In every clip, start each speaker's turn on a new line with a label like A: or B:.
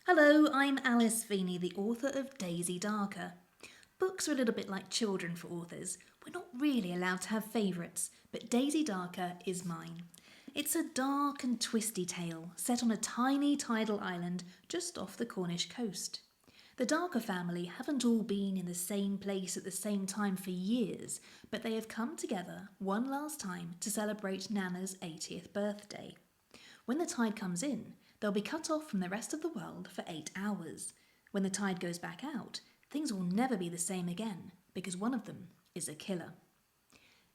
A: Hello, I'm Alice Feeney, the author of Daisy Darker. Books are a little bit like children for authors. We're not really allowed to have favourites, but Daisy Darker is mine. It's a dark and twisty tale set on a tiny tidal island just off the Cornish coast. The Darker family haven't all been in the same place at the same time for years, but they have come together one last time to celebrate Nana's 80th birthday. When the tide comes in, they'll be cut off from the rest of the world for 8 hours. When the tide goes back out, things will never be the same again, because one of them is a killer.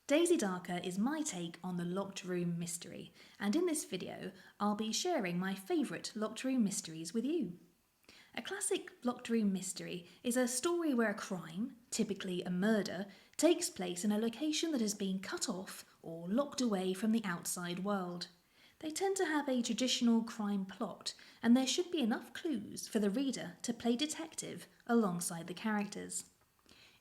A: Daisy Darker is my take on the locked room mystery, and in this video, I'll be sharing my favourite locked room mysteries with you. A classic locked room mystery is a story where a crime, typically a murder, takes place in a location that has been cut off or locked away from the outside world. They tend to have a traditional crime plot, and there should be enough clues for the reader to play detective alongside the characters.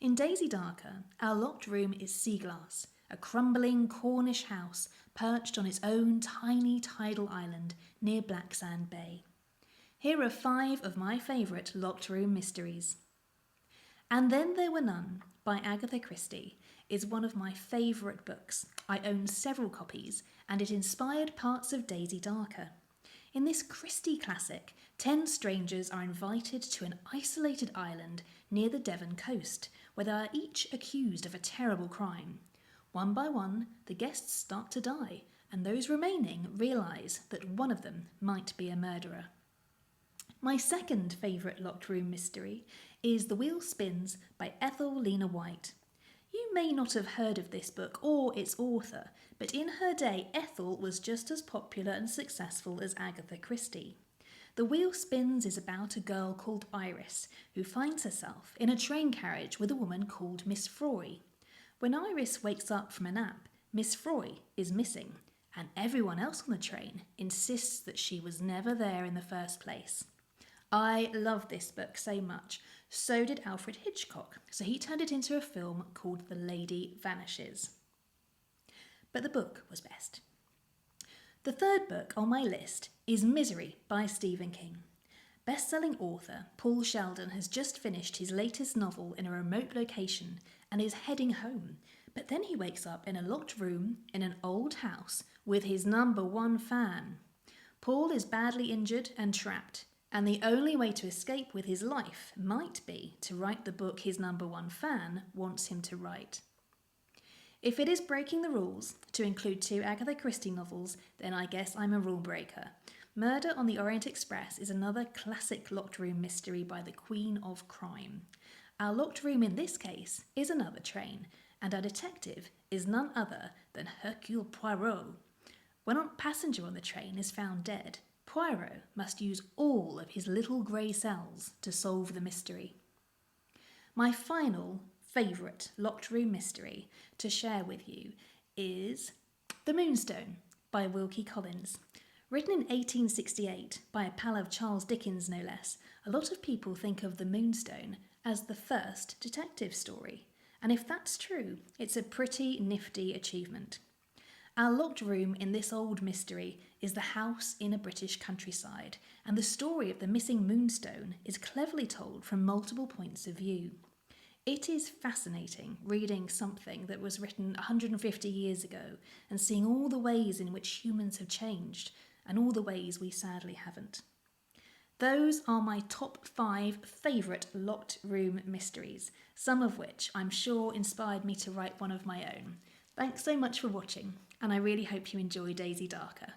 A: In Daisy Darker, our locked room is Seaglass, a crumbling Cornish house perched on its own tiny tidal island near Blacksand Bay. Here are 5 of my favourite locked room mysteries. And Then There Were None by Agatha Christie is one of my favourite books. I own several copies, and it inspired parts of Daisy Darker. In this Christie classic, 10 strangers are invited to an isolated island near the Devon coast, where they are each accused of a terrible crime. One by one, the guests start to die, and those remaining realise that one of them might be a murderer. My second favourite locked room mystery is The Wheel Spins by Ethel Lena White. You may not have heard of this book or its author, but in her day Ethel was just as popular and successful as Agatha Christie. The Wheel Spins is about a girl called Iris who finds herself in a train carriage with a woman called Miss Froy. When Iris wakes up from a nap, Miss Froy is missing, and everyone else on the train insists that she was never there in the first place. I love this book so much. So did Alfred Hitchcock, so he turned it into a film called The Lady Vanishes. But the book was best. The third book on my list is Misery by Stephen King. Best-selling author Paul Sheldon has just finished his latest novel in a remote location and is heading home, but then he wakes up in a locked room in an old house with his #1 fan. Paul is badly injured and trapped, and the only way to escape with his life might be to write the book his #1 fan wants him to write. If it is breaking the rules to include 2 Agatha Christie novels, then I guess I'm a rule breaker. Murder on the Orient Express is another classic locked room mystery by the Queen of Crime. Our locked room in this case is another train, and our detective is none other than Hercule Poirot. When a passenger on the train is found dead, Poirot must use all of his little grey cells to solve the mystery. My final favourite locked room mystery to share with you is The Moonstone by Wilkie Collins. Written in 1868 by a pal of Charles Dickens no less, a lot of people think of The Moonstone as the first detective story, and if that's true, it's a pretty nifty achievement. Our locked room in this old mystery is the house in a British countryside, and the story of the missing Moonstone is cleverly told from multiple points of view. It is fascinating reading something that was written 150 years ago and seeing all the ways in which humans have changed and all the ways we sadly haven't. Those are my top 5 favourite locked room mysteries, some of which I'm sure inspired me to write one of my own. Thanks so much for watching, and I really hope you enjoy Daisy Darker.